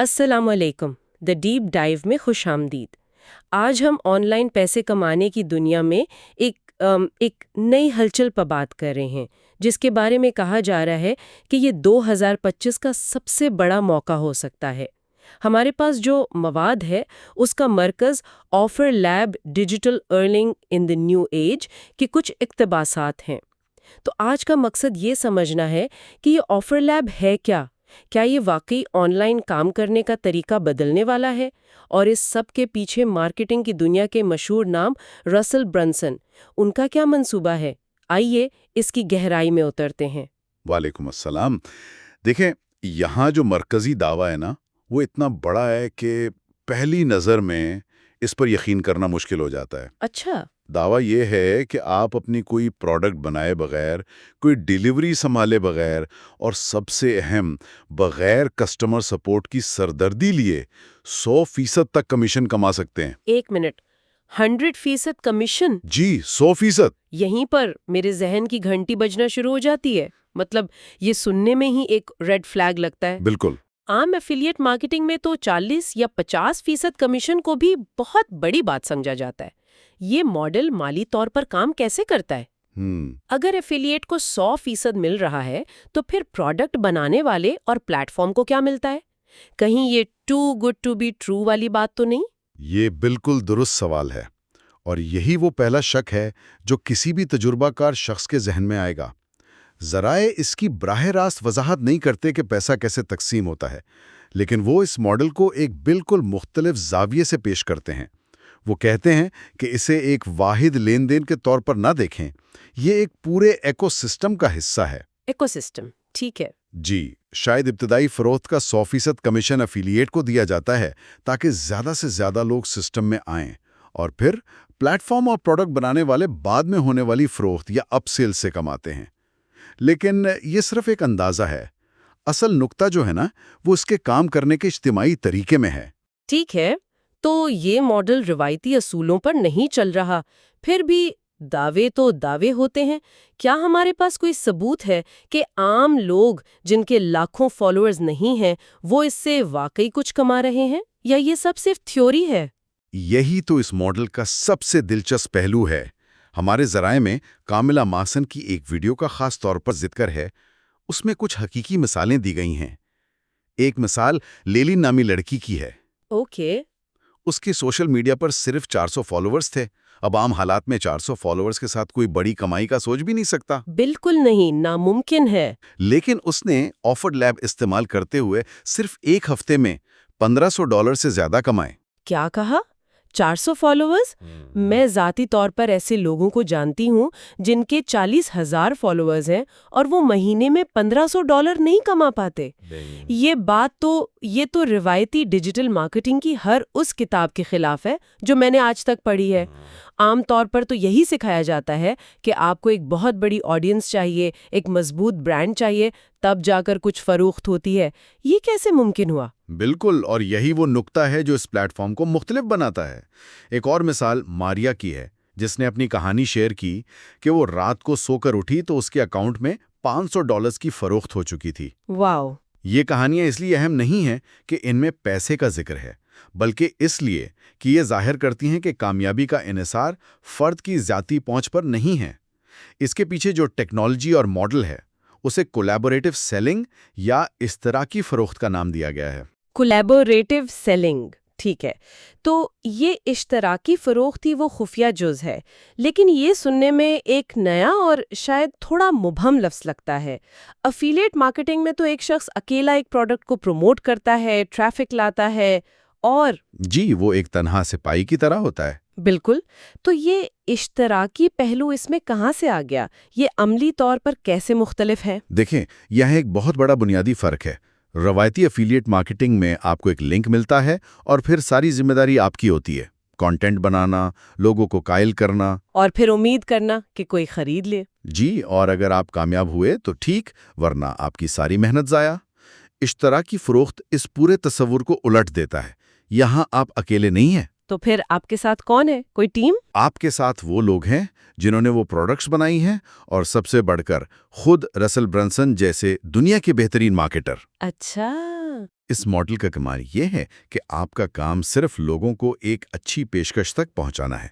السلام علیکم، the deep dive میں خوش آمدید۔ آج ہم آن لائن پیسے کمانے کی دنیا میں ایک نئی ہلچل پر بات کر رہے ہیں، جس کے بارے میں کہا جا رہا ہے کہ یہ 2025 کا سب سے بڑا موقع ہو سکتا ہے۔ ہمارے پاس جو مواد ہے اس کا مرکز آفر لیب ڈیجیٹل ارننگ ان دی نیو ایج کے کچھ اقتباسات ہیں۔ تو آج کا مقصد یہ سمجھنا ہے کہ یہ آفر لیب ہے کیا یہ واقعی آن لائن کام کرنے کا طریقہ بدلنے والا ہے؟ اور اس سب کے پیچھے مارکیٹنگ کی دنیا کے مشہور نام رسل برنسن، ان کا کیا منصوبہ ہے؟ آئیے اس کی گہرائی میں اترتے ہیں۔ وعلیکم السلام۔ دیکھیں، یہاں جو مرکزی دعویٰ ہے نا، وہ اتنا بڑا ہے کہ پہلی نظر میں اس پر یقین کرنا مشکل ہو جاتا ہے۔ اچھا۔ دعویٰ یہ ہے کہ آپ اپنی کوئی پروڈکٹ بنائے بغیر، کوئی ڈیلیوری سنبھالے بغیر، اور سب سے اہم بغیر کسٹمر سپورٹ کی سردردی لیے 100% تک کمیشن کما سکتے ہیں۔ ایک منٹ، 100% کمیشن؟ جی، 100%۔ یہیں پر میرے ذہن کی گھنٹی بجنا شروع ہو جاتی ہے۔ مطلب یہ سننے میں ہی ایک ریڈ فلیگ لگتا ہے۔ بالکل۔ عام ایفیلیٹ مارکیٹنگ میں تو 40 یا 50% کمیشن کو بھی بہت بڑی بات سمجھا جاتا ہے۔ یہ ماڈل مالی طور پر کام کیسے کرتا ہے؟ اگر ایفیلیٹ کو 100% مل رہا ہے تو پھر پروڈکٹ بنانے والے اور پلیٹ فارم کو کیا ملتا ہے؟ کہیں یہ too good to be true والی بات تو نہیں؟ یہ بالکل درست سوال ہے، اور یہی وہ پہلا شک ہے جو کسی بھی تجربہ کار شخص کے ذہن میں آئے گا۔ ذرائع اس کی براہ راست وضاحت نہیں کرتے کہ پیسہ کیسے تقسیم ہوتا ہے، لیکن وہ اس ماڈل کو ایک بالکل مختلف زاویے سے پیش کرتے ہیں۔ وہ کہتے ہیں کہ اسے ایک واحد لین دین کے طور پر نہ دیکھیں، یہ ایک پورے ایکو سسٹم کا حصہ ہے۔ ایکو سسٹم، ٹھیک ہے۔ جی، شاید ابتدائی فروخت کا 100% کمیشن افیلیٹ کو دیا جاتا ہے تاکہ زیادہ سے زیادہ لوگ سسٹم میں آئیں، اور پھر پلیٹ فارم اور پروڈکٹ بنانے والے بعد میں ہونے والی فروخت یا اپ سیل سے کماتے ہیں۔ لیکن یہ صرف ایک اندازہ ہے۔ اصل نقطہ جو ہے نا، وہ اس کے کام کرنے کے اجتماعی طریقے میں ہے۔ ٹھیک ہے، تو یہ ماڈل روایتی اصولوں پر نہیں چل رہا، پھر بھی دعوے تو دعوے ہوتے ہیں۔ کیا ہمارے پاس کوئی ثبوت ہے کہ عام لوگ جن کے لاکھوں فالوورز نہیں ہیں وہ اس سے واقعی کچھ کما رہے ہیں، یا یہ سب صرف تھیوری ہے؟ یہی تو اس ماڈل کا سب سے دلچسپ پہلو ہے۔ ہمارے ذرائع میں کاملا ماسن کی ایک ویڈیو کا خاص طور پر ذکر ہے۔ اس میں کچھ حقیقی مثالیں دی گئی ہیں۔ ایک مثال لیلی نامی لڑکی کی ہے۔ اوکے۔ اس کے سوشل میڈیا پر صرف 400 فالوورز تھے۔ اب عام حالات میں 400 فالوورز کے ساتھ کوئی بڑی کمائی کا سوچ بھی نہیں سکتا۔ بالکل نہیں، ناممکن ہے۔ لیکن اس نے آفر لیب استعمال کرتے ہوئے صرف ایک ہفتے میں $1500 سے زیادہ کمائے۔ کیا کہا؟ 400 فالوورز؟ میں ذاتی طور پر ایسے لوگوں کو جانتی ہوں جن کے 40,000 فالوورز ہیں اور وہ مہینے میں $1500 نہیں کما پاتے۔ یہ تو روایتی ڈیجیٹل مارکیٹنگ کی ہر اس کتاب کے خلاف ہے جو میں نے آج تک پڑھی ہے۔ عام طور پر تو یہی سکھایا جاتا ہے کہ آپ کو ایک بہت بڑی آڈینس چاہیے، ایک مضبوط برانڈ چاہیے، تب جا کر کچھ فروخت ہوتی ہے۔ یہ کیسے ممکن ہوا؟ بالکل، اور یہی وہ نقطہ ہے جو اس پلیٹ فارم کو مختلف بناتا ہے۔ ایک اور مثال ماریا کی ہے، جس نے اپنی کہانی شیئر کی کہ وہ رات کو سو کر اٹھی تو اس کے اکاؤنٹ میں $500 کی فروخت ہو چکی تھی۔ واو! یہ کہانیاں اس لیے اہم نہیں ہیں کہ ان میں پیسے کا ذکر ہے، بلکہ اس لیے کہ یہ ظاہر کرتی ہیں کہ کامیابی کا انحصار فرد کی ذاتی پہنچ پر نہیں ہے۔ اس کے پیچھے جو ٹیکنالوجی اور ماڈل ہے، اسے کولیبوریٹو سیلنگ یا اشتراکی فروخت کا نام دیا گیا ہے۔ کولیبوریٹو سیلنگ، ٹھیک ہے۔ تو یہ اشتراکی فروخت ہی وہ خفیہ جز ہے، لیکن یہ سننے میں ایک نیا اور شاید تھوڑا مبہم لفظ لگتا ہے۔ افیلیٹ مارکیٹنگ میں تو ایک شخص اکیلا ایک پروڈکٹ کو پروموٹ کرتا ہے، ٹریفک لاتا ہے، اور جی، وہ ایک تنہا سپاہی کی طرح ہوتا ہے۔ بالکل۔ تو یہ اشتراکی پہلو اس میں کہاں سے آ گیا؟ یہ عملی طور پر کیسے مختلف ہے؟ دیکھیں، یہاں ایک بہت بڑا بنیادی فرق ہے۔ روایتی افیلیٹ مارکیٹنگ میں آپ کو ایک لنک ملتا ہے اور پھر ساری ذمہ داری آپ کی ہوتی ہے۔ کانٹینٹ بنانا، لوگوں کو قائل کرنا، اور پھر امید کرنا کہ کوئی خرید لے۔ جی، اور اگر آپ کامیاب ہوئے تو ٹھیک، ورنہ آپ کی ساری محنت ضائع۔ اشتراکی فروخت اس پورے تصور کو الٹ دیتا ہے۔ یہاں آپ اکیلے نہیں ہیں۔ تو پھر آپ کے ساتھ کون ہے؟ کوئی ٹیم؟ آپ کے ساتھ وہ لوگ ہیں جنہوں نے وہ پروڈکٹس بنائی ہیں، اور سب سے بڑھ کر خود رسل برنسن جیسے دنیا کے بہترین مارکیٹر۔ اچھا، اس ماڈل کا کمال یہ ہے کہ آپ کا کام صرف لوگوں کو ایک اچھی پیشکش تک پہنچانا ہے۔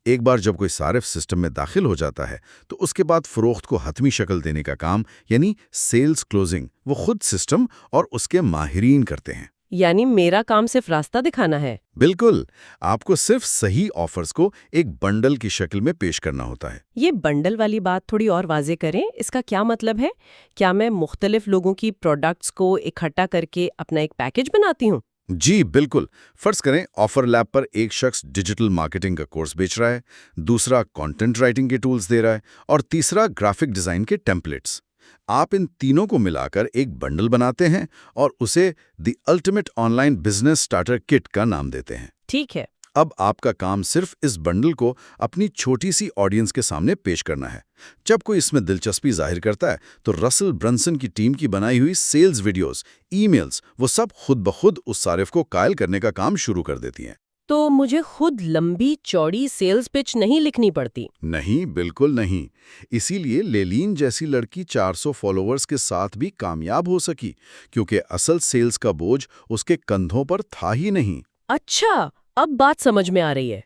ایک بار جب کوئی صارف سسٹم میں داخل ہو جاتا ہے تو اس کے بعد فروخت کو حتمی شکل دینے کا کام یعنی سیلز کلوزنگ وہ خود سسٹم اور اس کے ماہرین کرتے ہیں۔ یعنی میرا کام صرف راستہ دکھانا ہے؟ بالکل، آپ کو صرف صحیح آفرز کو ایک بنڈل کی شکل میں پیش کرنا ہوتا ہے۔ یہ بنڈل والی بات تھوڑی اور واضح کریں، اس کا کیا مطلب ہے؟ کیا میں مختلف لوگوں کی پروڈکٹس کو اکٹھا کر کے اپنا ایک پیکج بناتی ہوں؟ جی بالکل، فرض کریں آفر لیب پر ایک شخص ڈیجیٹل مارکیٹنگ کا کورس بیچ رہا ہے، دوسرا کانٹینٹ رائٹنگ کے ٹولز دے رہا ہے اور تیسرا گرافک ڈیزائن کے ٹیمپلیٹس۔ آپ ان تینوں کو ملا کر ایک بنڈل بناتے ہیں اور اسے the ultimate online business starter kit کا نام دیتے ہیں۔ ٹھیک ہے۔ اب آپ کا کام صرف اس بنڈل کو اپنی چھوٹی سی آڈینس کے سامنے پیش کرنا ہے۔ جب کوئی اس میں دلچسپی ظاہر کرتا ہے تو رسل برنسن کی ٹیم کی بنائی ہوئی سیلز ویڈیوز، ای میلز وہ سب خود بخود اس صارف کو قائل کرنے کا کام شروع کر دیتی ہیں۔ تو مجھے خود لمبی چوڑی سیلز پچ نہیں لکھنی پڑتی؟ نہیں، بالکل نہیں۔ اسی لیے لیلین جیسی لڑکی 400 فالوورز کے ساتھ بھی کامیاب ہو سکی، کیونکہ اصل سیلز کا بوجھ اس کے کندھوں پر تھا ہی نہیں۔ اچھا، اب بات سمجھ میں آ رہی ہے۔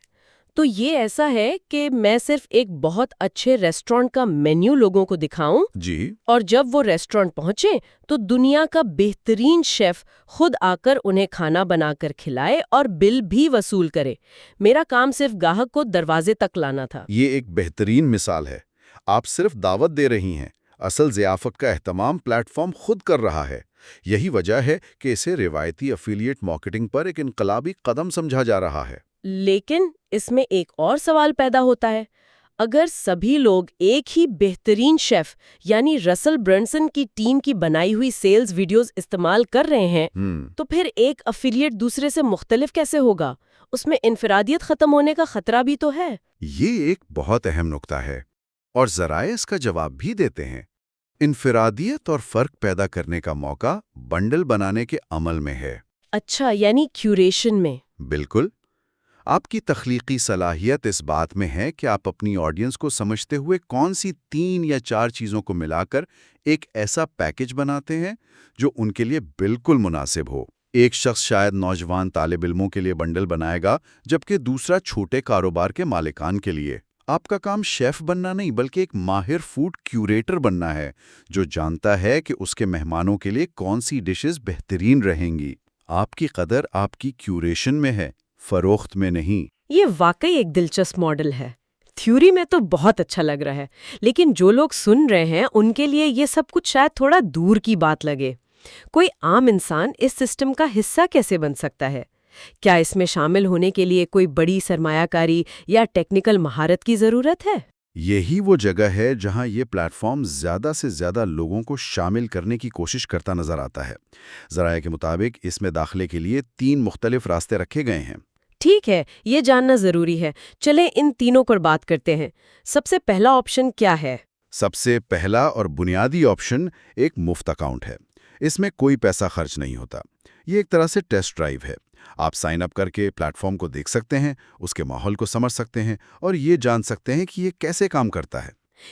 تو یہ ایسا ہے کہ میں صرف ایک بہت اچھے ریسٹورانٹ کا مینیو لوگوں کو دکھاؤں، جی، اور جب وہ ریسٹورانٹ پہنچے تو دنیا کا بہترین شیف خود آ کر انہیں کھانا بنا کر کھلائے اور بل بھی وصول کرے۔ میرا کام صرف گاہک کو دروازے تک لانا تھا۔ یہ ایک بہترین مثال ہے۔ آپ صرف دعوت دے رہی ہیں، اصل ضیافت کا اہتمام پلیٹ فارم خود کر رہا ہے۔ یہی وجہ ہے کہ اسے روایتی افیلیٹ مارکیٹنگ پر ایک انقلابی قدم سمجھا جا رہا ہے۔ لیکن اس میں ایک اور سوال پیدا ہوتا ہے۔ اگر سبھی لوگ ایک ہی بہترین شیف یعنی رسل برنسن کی ٹیم کی بنائی ہوئی سیلز ویڈیوز استعمال کر رہے ہیں تو پھر ایک افیلیٹ دوسرے سے مختلف کیسے ہوگا؟ اس میں انفرادیت ختم ہونے کا خطرہ بھی تو ہے۔ یہ ایک بہت اہم نکتہ ہے اور ذرائع اس کا جواب بھی دیتے ہیں۔ انفرادیت اور فرق پیدا کرنے کا موقع بنڈل بنانے کے عمل میں ہے۔ اچھا، یعنی کیوریشن میں؟ بالکل۔ آپ کی تخلیقی صلاحیت اس بات میں ہے کہ آپ اپنی آڈینس کو سمجھتے ہوئے کون سی 3 یا 4 چیزوں کو ملا کر ایک ایسا پیکج بناتے ہیں جو ان کے لیے بالکل مناسب ہو۔ ایک شخص شاید نوجوان طالب علموں کے لیے بنڈل بنائے گا، جبکہ دوسرا چھوٹے کاروبار کے مالکان کے لیے۔ آپ کا کام شیف بننا نہیں بلکہ ایک ماہر فوڈ کیوریٹر بننا ہے جو جانتا ہے کہ اس کے مہمانوں کے لیے کون سی ڈشز بہترین رہیں گی۔ آپ کی قدر آپ کی کیوریشن میں ہے، فروخت میں نہیں۔ یہ واقعی ایک دلچسپ ماڈل ہے۔ تھیوری میں تو بہت اچھا لگ رہا ہے، لیکن جو لوگ سن رہے ہیں ان کے لیے یہ سب کچھ شاید تھوڑا دور کی بات لگے۔ کوئی عام انسان اس سسٹم کا حصہ کیسے بن سکتا ہے؟ کیا اس میں شامل ہونے کے لیے کوئی بڑی سرمایہ کاری یا ٹیکنیکل مہارت کی ضرورت ہے؟ یہی وہ جگہ ہے جہاں یہ پلیٹ فارم زیادہ سے زیادہ لوگوں کو شامل کرنے کی کوشش کرتا نظر آتا ہے۔ ذرائع کے مطابق اس میں داخلے کے لیے 3 مختلف راستے رکھے گئے ہیں۔ ٹھیک ہے، یہ جاننا ضروری ہے۔ چلیں ان تینوں پر بات کرتے ہیں۔ سب سے پہلا آپشن کیا ہے؟ سب سے پہلا اور بنیادی آپشن ایک مفت اکاؤنٹ ہے۔ اس میں کوئی پیسہ خرچ نہیں ہوتا۔ یہ ایک طرح سے ٹیسٹ ڈرائیو ہے۔ آپ سائن اپ کر کے پلیٹ فارم کو دیکھ سکتے ہیں، اس کے ماحول کو سمجھ سکتے ہیں اور یہ جان سکتے ہیں کہ یہ کیسے کام کرتا ہے۔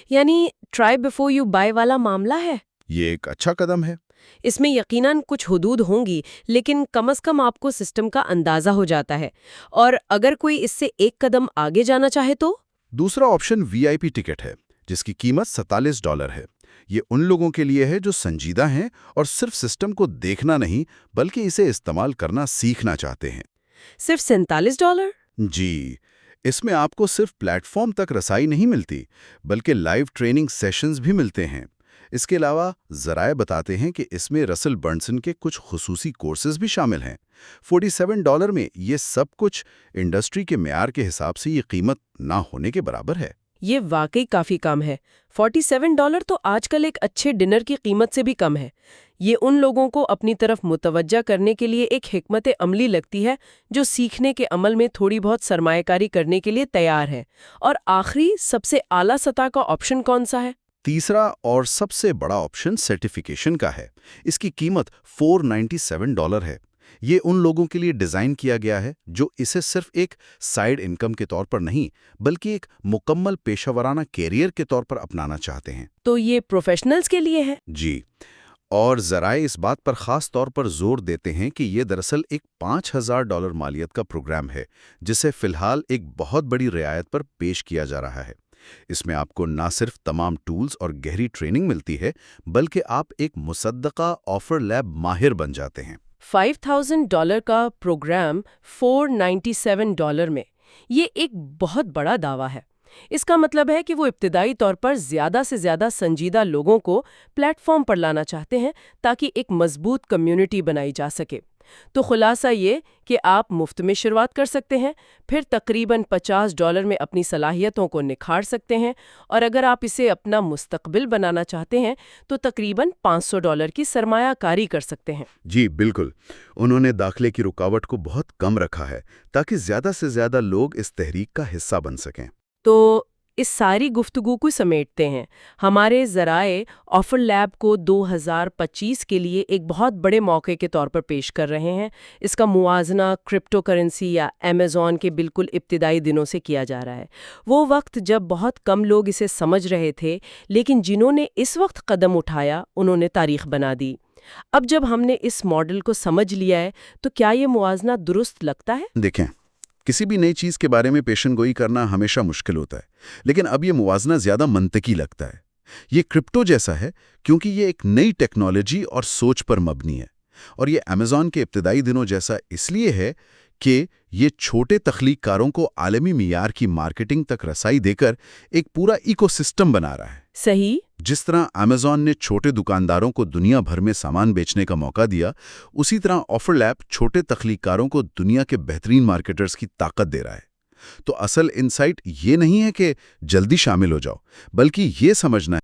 یعنی ٹرائی بیفور یو بائی والا معاملہ ہے۔ یہ ایک اچھا قدم ہے۔ اس میں یقیناً کچھ حدود ہوں گی، لیکن کم از کم آپ کو سسٹم کا اندازہ ہو جاتا ہے۔ اور اگر کوئی اس سے ایک قدم آگے جانا چاہے تو؟ دوسرا آپشن VIP ٹکٹ ہے، جس کی قیمت $47 ہے۔ یہ ان لوگوں کے لیے ہے جو سنجیدہ ہیں اور صرف سسٹم کو دیکھنا نہیں بلکہ اسے استعمال کرنا سیکھنا چاہتے ہیں۔ صرف $47؟ جی، اس میں آپ کو صرف پلیٹ فارم تک رسائی نہیں ملتی بلکہ لائیو ٹریننگ سیشنز بھی ملتے ہیں۔ اس کے علاوہ ذرائع بتاتے ہیں کہ اس میں رسل برنسن کے کچھ خصوصی کورسز بھی شامل ہیں۔ $47 میں یہ سب کچھ انڈسٹری کے معیار کے حساب سے یہ قیمت نہ ہونے کے برابر ہے۔ یہ واقعی کافی کم ہے۔ $47 تو آج کل ایک اچھے ڈنر کی قیمت سے بھی کم ہے۔ یہ ان لوگوں کو اپنی طرف متوجہ کرنے کے لیے ایک حکمت عملی لگتی ہے جو سیکھنے کے عمل میں تھوڑی بہت سرمایہ کاری کرنے کے لیے تیار ہے۔ اور آخری سب سے اعلیٰ سطح کا آپشن کون سا ہے؟ تیسرا اور سب سے بڑا آپشن سرٹیفیکیشن کا ہے۔ اس کی قیمت $497 ہے۔ یہ ان لوگوں کے لیے ڈیزائن کیا گیا ہے جو اسے صرف ایک سائیڈ انکم کے طور پر نہیں بلکہ ایک مکمل پیشہ ورانہ کیریئر کے طور پر اپنانا چاہتے ہیں۔ تو یہ پروفیشنلز کے لیے ہے؟ جی، اور ذرائع اس بات پر خاص طور پر زور دیتے ہیں کہ یہ دراصل ایک $5000 مالیت کا پروگرام ہے جسے فی الحال ایک بہت بڑی رعایت پر پیش کیا جا رہا ہے۔ اس میں آپ کو نہ صرف تمام ٹولز اور گہری ٹریننگ ملتی ہے بلکہ آپ ایک مصدقہ آفر لیب ماہر بن جاتے ہیں۔ $5000 کا پروگرام $497 میں، یہ ایک بہت بڑا دعویٰ ہے۔ اس کا مطلب ہے کہ وہ ابتدائی طور پر زیادہ سے زیادہ سنجیدہ لوگوں کو پلیٹ فارم پر لانا چاہتے ہیں تاکہ ایک مضبوط کمیونٹی بنائی جا سکے۔ تو خلاصہ یہ کہ آپ مفت میں شروعات کر سکتے ہیں، پھر تقریباً $50 میں اپنی صلاحیتوں کو نکھار سکتے ہیں، اور اگر آپ اسے اپنا مستقبل بنانا چاہتے ہیں تو تقریباً $500 کی سرمایہ کاری کر سکتے ہیں۔ جی بالکل، انہوں نے داخلے کی رکاوٹ کو بہت کم رکھا ہے تاکہ زیادہ سے زیادہ لوگ اس تحریک کا حصہ بن سکیں۔ تو اس ساری گفتگو کو سمیٹتے ہیں، ہمارے ذرائع آفر لیب کو 2025 کے لیے ایک بہت بڑے موقع کے طور پر پیش کر رہے ہیں۔ اس کا موازنہ کرپٹو کرنسی یا ایمیزون کے بالکل ابتدائی دنوں سے کیا جا رہا ہے، وہ وقت جب بہت کم لوگ اسے سمجھ رہے تھے، لیکن جنہوں نے اس وقت قدم اٹھایا انہوں نے تاریخ بنا دی۔ اب جب ہم نے اس ماڈل کو سمجھ لیا ہے تو کیا یہ موازنہ درست لگتا ہے؟ دیکھیں، کسی بھی نئی چیز کے بارے میں پیشن گوئی کرنا ہمیشہ مشکل ہوتا ہے، لیکن اب یہ موازنہ زیادہ منطقی لگتا ہے۔ یہ کرپٹو جیسا ہے کیونکہ یہ ایک نئی ٹیکنالوجی اور سوچ پر مبنی ہے، اور یہ امیزون کے ابتدائی دنوں جیسا اس لیے ہے کہ یہ چھوٹے تخلیق کاروں کو عالمی معیار کی مارکیٹنگ تک رسائی دے کر ایک پورا ایکو سسٹم بنا رہا ہے۔ صحیح۔ جس طرح امیزون نے چھوٹے دکانداروں کو دنیا بھر میں سامان بیچنے کا موقع دیا، اسی طرح آفر لیب چھوٹے تخلیق کاروں کو دنیا کے بہترین مارکیٹرز کی طاقت دے رہا ہے۔ تو اصل انسائٹ یہ نہیں ہے کہ جلدی شامل ہو جاؤ، بلکہ یہ سمجھنا